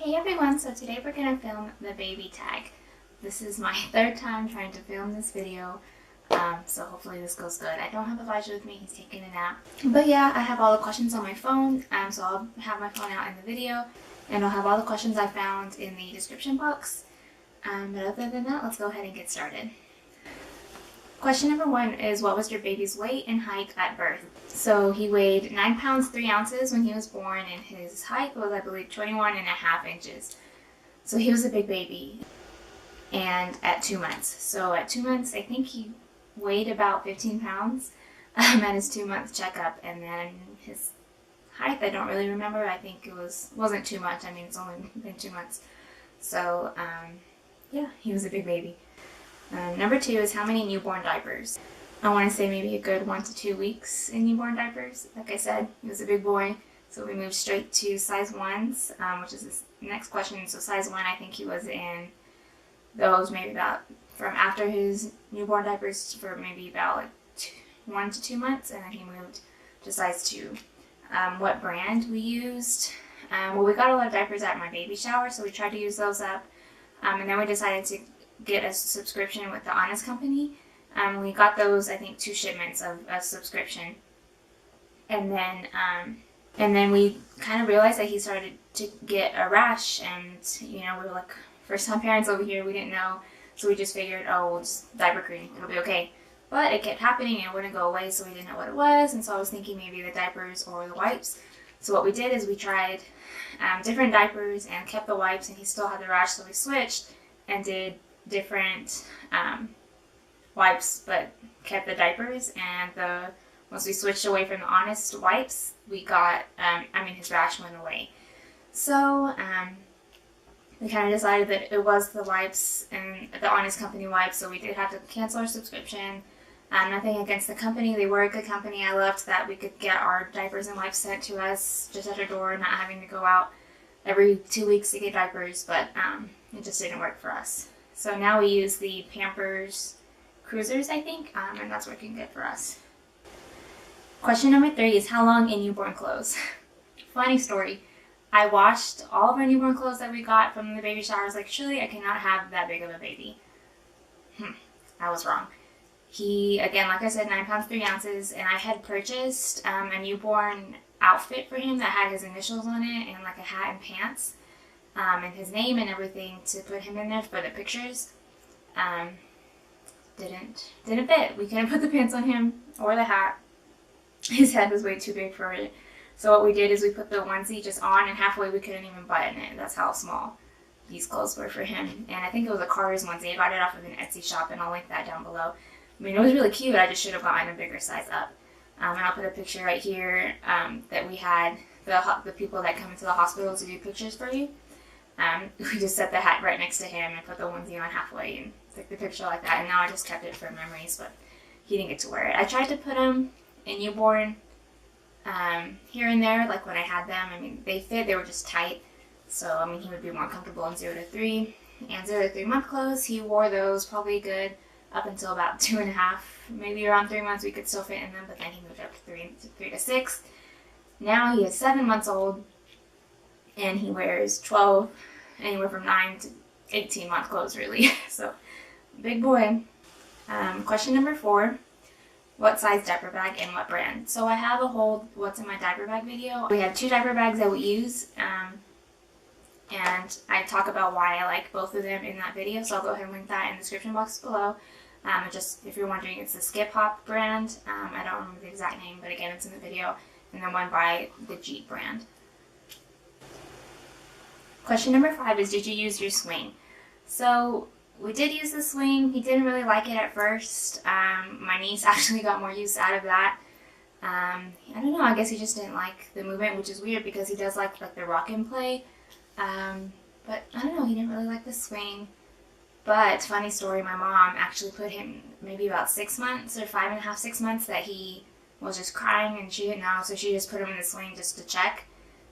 Hey everyone, so today we're going to film the baby tag. This is my third time trying to film this video, so hopefully this goes good. I don't have Elijah with me, he's taking a nap. But yeah, I have all the questions on my phone, so I'll have my phone out in the video, and I'll have all the questions I found in the description box. But other than that, let's go ahead and get started. Question number 1 is, what was your baby's weight and height at birth? So he weighed 9 pounds 3 ounces when he was born, and his height was, I believe, 21.5 inches. So he was a big baby. And at 2 months. So at 2 months, I think he weighed about 15 pounds at his 2-month checkup. And then his height, I don't really remember. I think it wasn't too much. I mean, it's only been 2 months. So, yeah, he was a big baby. Number 2 is, how many newborn diapers? I want to say maybe a good 1 to 2 weeks in newborn diapers. Like I said, he was a big boy, so we moved straight to size 1s, which is this next question. So size 1, I think he was in those maybe about from after his newborn diapers for maybe about like 1 to 2 months, and then he moved to size 2. What brand we used? Well, we got a lot of diapers at my baby shower, so we tried to use those up, and then we decided to get a subscription with the Honest Company. We got those, I think, 2 shipments of a subscription, and then we kind of realized that he started to get a rash, and we were like, first time parents over here, we didn't know, so we just figured, oh, we'll just diaper cream, it'll be okay. But it kept happening and it wouldn't go away, so we didn't know what it was, and so I was thinking maybe the diapers or the wipes. So what we did is we tried different diapers and kept the wipes, and he still had the rash, so we switched and did different wipes but kept the diapers. And once we switched away from the Honest wipes, we got his rash went away. So we kind of decided that it was the wipes and the Honest Company wipes, so we did have to cancel our subscription. Nothing against the company, they were a good company. I loved that we could get our diapers and wipes sent to us just at our door, not having to go out every 2 weeks to get diapers, but it just didn't work for us. So now we use the Pampers Cruisers, I think, and that's working good for us. Question number 3 is, how long in newborn clothes? Funny story. I washed all of our newborn clothes that we got from the baby shower. I was like, surely I cannot have that big of a baby. I was wrong. He, again, like I said, 9 pounds 3 ounces, and I had purchased a newborn outfit for him that had his initials on it and like a hat and pants. And his name and everything to put him in there for the pictures. Didn't fit. We couldn't put the pants on him or the hat. His head was way too big for it. So what we did is we put the onesie just on, and halfway we couldn't even button it. That's how small these clothes were for him. And I think it was a Carter's onesie. I got it off of an Etsy shop, and I'll link that down below. I mean, it was really cute. I just should have gotten a bigger size up. And I'll put a picture right here that we had the people that come into the hospital to do pictures for you. We just set the hat right next to him and put the onesie on halfway and took the picture like that. And now I just kept it for memories, but he didn't get to wear it. I tried to put him in newborn here and there, like when I had them. I mean, they fit, they were just tight. So, I mean, he would be more comfortable in 0 to 3. And 0 to 3 month clothes, he wore those probably good up until about 2.5, maybe around 3 months we could still fit in them, but then he moved up to 3 to 6. Now he is 7 months old, and he wears 12, anywhere from 9 to 18 month clothes, really. So, big boy. Question number 4. What size diaper bag and what brand? So I have a whole what's in my diaper bag video. We have 2 diaper bags that we use, and I talk about why I like both of them in that video, so I'll go ahead and link that in the description box below. Just if you're wondering, it's the Skip Hop brand. I don't remember the exact name, but again, it's in the video, and then one by the Jeep brand. Question number 5 is, did you use your swing? So we did use the swing. He didn't really like it at first. My niece actually got more use out of that. I don't know, I guess he just didn't like the movement, which is weird because he does like the rock and play. But I don't know, he didn't really like the swing. But funny story, my mom actually put him maybe about 6 months or 5.5, 6 months that he was just crying and she didn't know, so she just put him in the swing just to check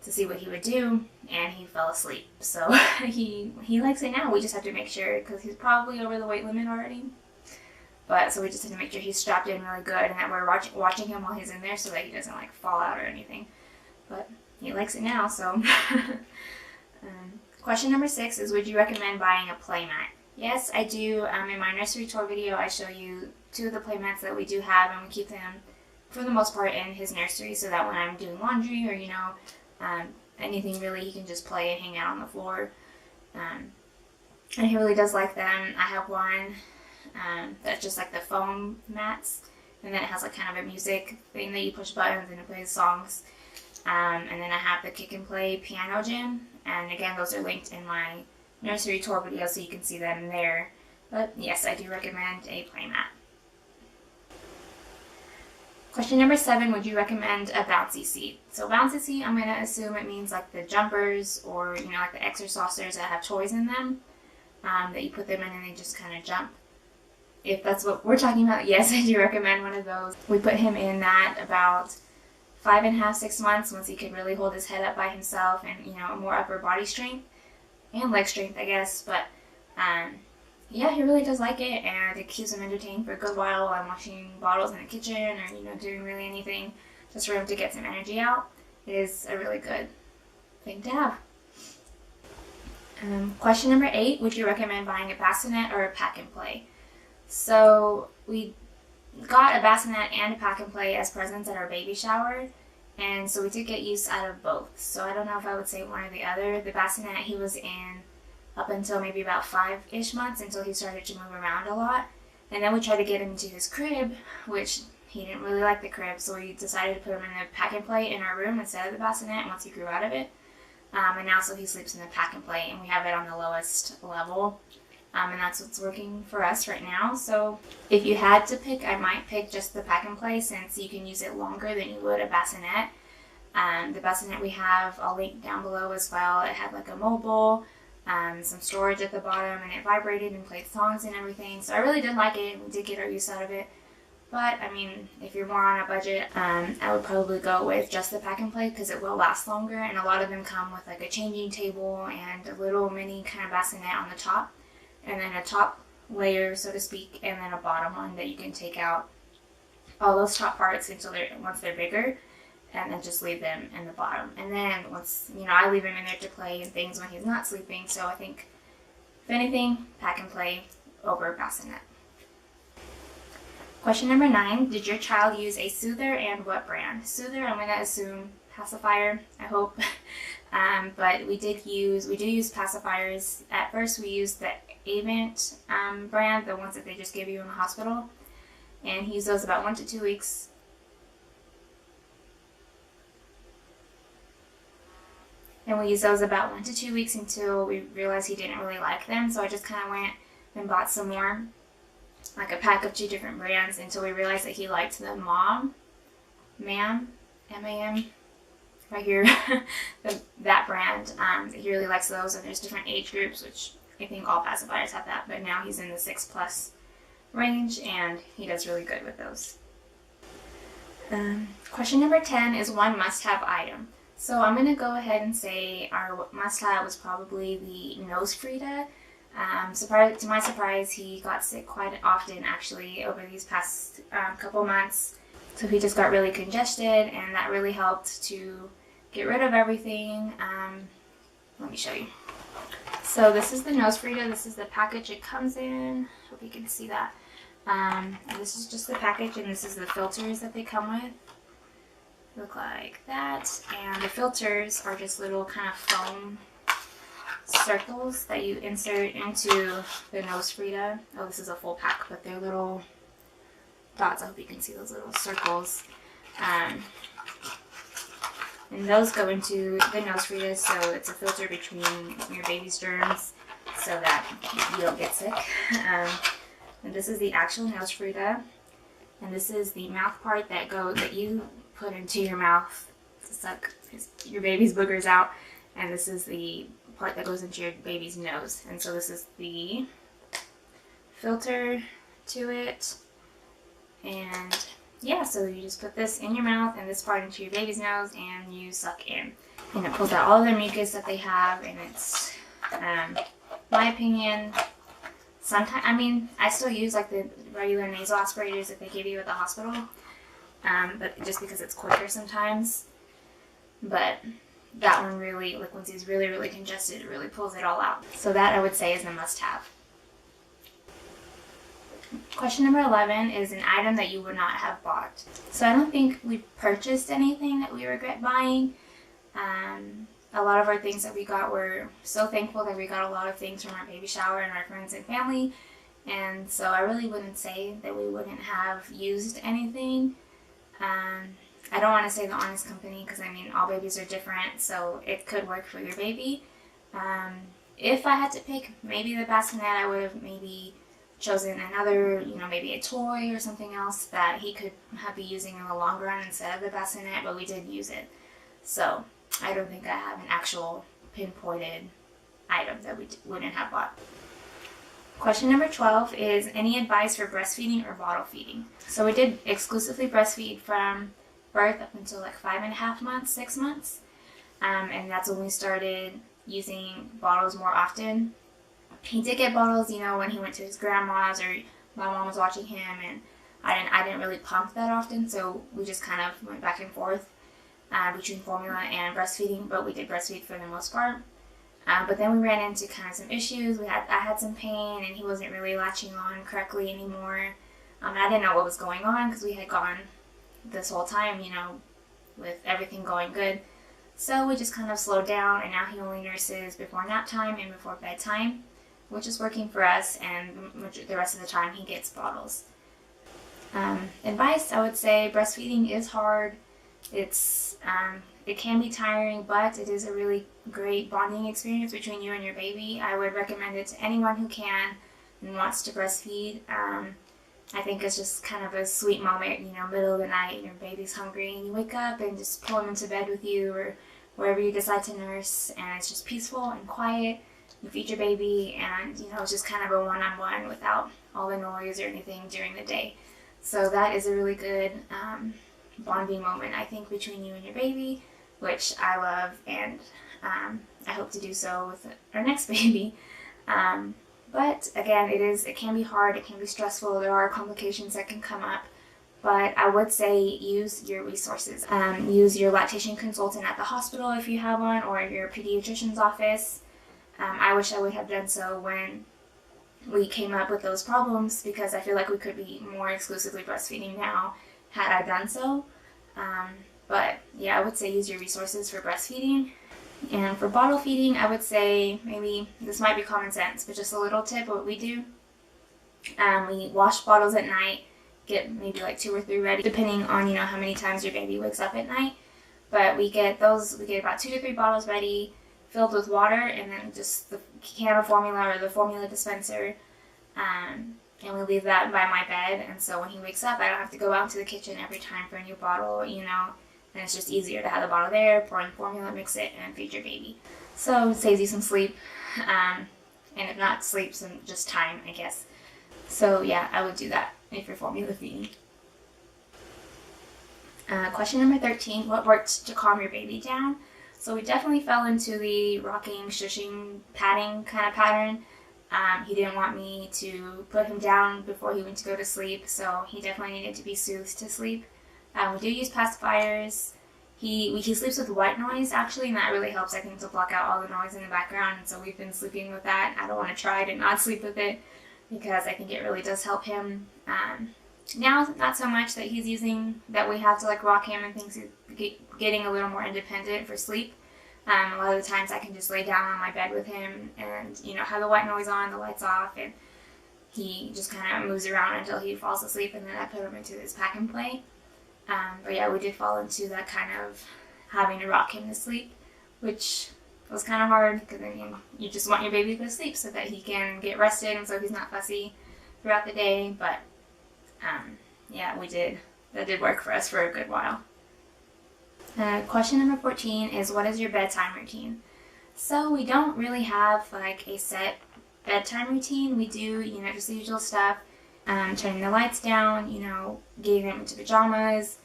to see what he would do, and he fell asleep. So he likes it now. We just have to make sure, because he's probably over the weight limit already. But so we just have to make sure he's strapped in really good, and that we're watching him while he's in there so that he doesn't like fall out or anything. But he likes it now, so. Question number 6 is, would you recommend buying a play mat? Yes, I do. In my nursery tour video, I show you 2 of the play mats that we do have, and we keep them for the most part in his nursery so that when I'm doing laundry or, you know, anything really, he can just play and hang out on the floor. And he really does like them. I have one that's just like the foam mats, and then it has like kind of a music thing that you push buttons and it plays songs. And then I have the kick and play piano gym, and again, those are linked in my nursery tour video so you can see them there. But yes, I do recommend a play mat. Question number 7, would you recommend a bouncy seat? So bouncy seat, I'm going to assume it means like the jumpers, or, you know, like the exercisers that have toys in them, that you put them in and they just kind of jump. If that's what we're talking about, yes, I do recommend one of those. We put him in that about 5.5, 6 months, once he could really hold his head up by himself and, you know, more upper body strength and leg strength, I guess. But yeah, he really does like it, and it keeps him entertained for a good while while I'm washing bottles in the kitchen or, you know, doing really anything just for him to get some energy out. It is a really good thing to have. Question number 8, would you recommend buying a bassinet or a pack and play? So we got a bassinet and a pack and play as presents at our baby shower, and so we did get use out of both. So I don't know if I would say one or the other. The bassinet he was in up until maybe about 5-ish months, until he started to move around a lot. And then we tried to get him into his crib, which he didn't really like the crib, so we decided to put him in the pack and play in our room instead of the bassinet once he grew out of it. And now so he sleeps in the pack and play, and we have it on the lowest level. And that's what's working for us right now. So if you had to pick, I might pick just the pack and play, since you can use it longer than you would a bassinet. The bassinet we have, I'll link down below as well. It had like a mobile, some storage at the bottom, and it vibrated and played songs and everything. So I really did like it, and we did get our use out of it. But I mean, if you're more on a budget, I would probably go with just the pack and play, because it will last longer, and a lot of them come with like a changing table and a little mini kind of bassinet on the top, and then a top layer, so to speak, and then a bottom one that you can take out all those top parts until once they're bigger, and then just leave them in the bottom. And then once, you know, I leave him in there to play and things when he's not sleeping. So I think, if anything, pack and play over bassinet. Question number 9, did your child use a soother, and what brand? Soother, I'm going to assume pacifier, I hope. But we do use pacifiers. At first we used the Avant brand, the ones that they just give you in the hospital. And he used those about 1 to 2 weeks. And we used those about 1 to 2 weeks until we realized he didn't really like them. So I just kind of went and bought some more, like a pack of 2 different brands, until we realized that he liked the MAM, M-A-M, right here, that brand. He really likes those, and there's different age groups, which I think all pacifiers have that, but now he's in the 6+ range, and he does really good with those. Question number 10 is one must-have item. So I'm going to go ahead and say our must-have was probably the nose Frida. To my surprise, he got sick quite often actually over these past couple months. So he just got really congested, and that really helped to get rid of everything. Let me show you. So this is the nose Frida. This is the package it comes in. Hope you can see that. This is just the package, and this is the filters that they come with. Look like that. And the filters are just little kind of foam circles that you insert into the nose Frida. Oh, this is a full pack, but they're little dots. I hope you can see those little circles. And those go into the nose Frida, so it's a filter between your baby's germs so that you don't get sick. And this is the actual nose Frida, and this is the mouth part that you put into your mouth to suck your baby's boogers out, and this is the part that goes into your baby's nose. And so this is the filter to it, and yeah, so you just put this in your mouth and this part into your baby's nose, and you suck in, and it pulls out all their mucus that they have. And it's my opinion, sometimes, I mean, I still use like the regular nasal aspirators that they give you at the hospital, but just because it's quicker sometimes. But that one really, like once he's really, really congested, it really pulls it all out. So that I would say is a must-have. Question number 11 is an item that you would not have bought. So I don't think we purchased anything that we regret buying. A lot of our things that we got, we're so thankful that we got a lot of things from our baby shower and our friends and family. And so I really wouldn't say that we wouldn't have used anything. I don't want to say the honest company because I mean all babies are different, so it could work for your baby. If I had to pick maybe the bassinet, I would have maybe chosen another, maybe a toy or something else that he could be using in the long run instead of the bassinet, but we did use it. So I don't think I have an actual pinpointed item that we wouldn't have bought. Question number 12 is any advice for breastfeeding or bottle feeding? So we did exclusively breastfeed from birth up until like 5.5 months, 6 months. And that's when we started using bottles more often. He did get bottles, when he went to his grandma's or my mom was watching him, and I didn't really pump that often, so we just kind of went back and forth between formula and breastfeeding, but we did breastfeed for the most part. But then we ran into kind of some issues. I had some pain, and he wasn't really latching on correctly anymore. I didn't know what was going on because we had gone this whole time, with everything going good. So we just kind of slowed down, and now he only nurses before nap time and before bedtime, which is working for us, and the rest of the time he gets bottles. Advice, I would say breastfeeding is hard. It can be tiring, but it is a really great bonding experience between you and your baby. I would recommend it to anyone who can and wants to breastfeed. I think it's just kind of a sweet moment, middle of the night and your baby's hungry and you wake up and just pull him into bed with you or wherever you decide to nurse, and it's just peaceful and quiet. You feed your baby, and it's just kind of a one-on-one without all the noise or anything during the day. So that is a really good bonding moment, I think, between you and your baby, which I love, and I hope to do so with our next baby. But again, it can be hard, it can be stressful, there are complications that can come up, but I would say use your resources. Use your lactation consultant at the hospital if you have one, or your pediatrician's office. I wish I would have done so when we came up with those problems, because I feel like we could be more exclusively breastfeeding now had I done so. But yeah, I would say use your resources for breastfeeding. And for bottle feeding, I would say, maybe this might be common sense, but just a little tip, what we do. We wash bottles at night, get maybe like 2 or 3 ready, depending on, how many times your baby wakes up at night. But we get about 2 to 3 bottles ready, filled with water, and then just the can of formula or the formula dispenser, and we leave that by my bed, and so when he wakes up I don't have to go out to the kitchen every time for a new bottle, and it's just easier to have the bottle there, pour in formula, mix it, and feed your baby. So it saves you some sleep, and if not sleep, some just time, I guess. So yeah, I would do that if you're formula feeding. Question number 13, what worked to calm your baby down? So we definitely fell into the rocking, shushing, patting kind of pattern. He didn't want me to put him down before he went to go to sleep, so he definitely needed to be soothed to sleep. We do use pacifiers. He sleeps with white noise, actually, and that really helps, I think, to block out all the noise in the background, and so we've been sleeping with that. I don't want to try to not sleep with it, because I think it really does help him. Now, not so much that we have to rock him and things. He's getting a little more independent for sleep. A lot of the times I can just lay down on my bed with him and, have the white noise on, the lights off, and he just kind of moves around until he falls asleep, and then I put him into his pack and play. But yeah, we did fall into that kind of having to rock him to sleep, which was kind of hard because, you just want your baby to go to sleep so that he can get rested and so he's not fussy throughout the day. But yeah, that did work for us for a good while. Question number 14 is, what is your bedtime routine? So we don't really have a set bedtime routine. We do, just the usual stuff, turning the lights down, getting him into pajamas,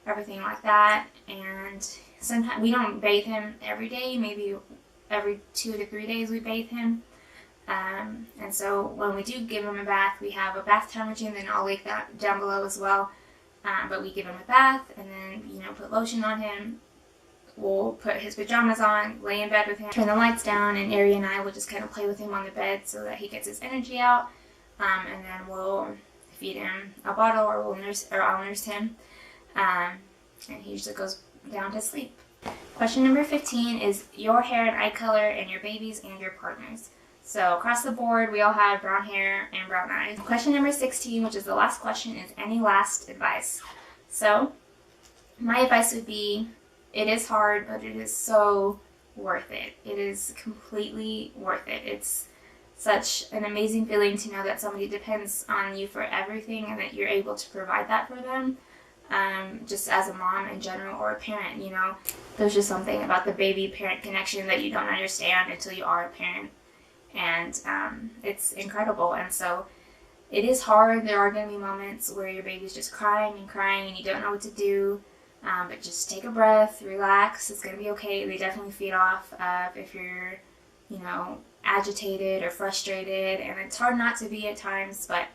everything like that. And sometimes we don't bathe him every day, maybe every 2 to 3 days we bathe him. And so when we do give him a bath, we have a bath time routine, then I'll link that down below as well. But we give him a bath and then, put lotion on him, we'll put his pajamas on, lay in bed with him, turn the lights down, and Ari and I will just kind of play with him on the bed so that he gets his energy out. And then we'll feed him a bottle, or I'll nurse him. And he usually goes down to sleep. Question number 15 is your hair and eye color and your baby's and your partner's. So across the board, we all have brown hair and brown eyes. Question number 16, which is the last question, is any last advice? So my advice would be, it is hard, but it is so worth it. It is completely worth it. It's such an amazing feeling to know that somebody depends on you for everything and that you're able to provide that for them. Just as a mom in general, or a parent, you know. There's just something about the baby-parent connection that you don't understand until you are a parent. And it's incredible. And so it is hard. There are going to be moments where your baby's just crying and crying and you don't know what to do. But just take a breath, relax. It's going to be okay. They definitely feed off if you're, you know, agitated or frustrated. And it's hard not to be at times, but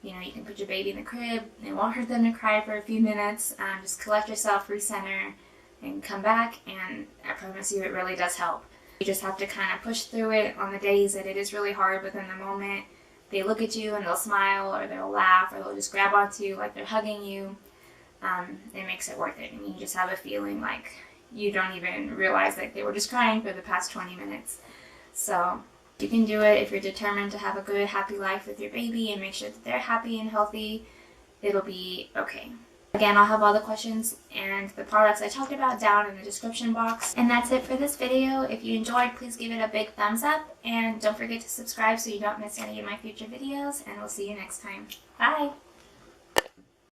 you know, you can put your baby in the crib. It won't hurt them to cry for a few minutes. Just collect yourself, recenter, and come back. And I promise you, it really does help. You just have to kind of push through it on the days that it is really hard. But in the moment, they look at you and they'll smile, or they'll laugh, or they'll just grab onto you like they're hugging you. It makes it worth it. And you just have a feeling like you don't even realize that they were just crying for the past 20 minutes. So you can do it if you're determined to have a good, happy life with your baby and make sure that they're happy and healthy. It'll be okay. Again, I'll have all the questions and the products I talked about down in the description box. And that's it for this video. If you enjoyed, please give it a big thumbs up. And don't forget to subscribe so you don't miss any of my future videos. And we'll see you next time. Bye!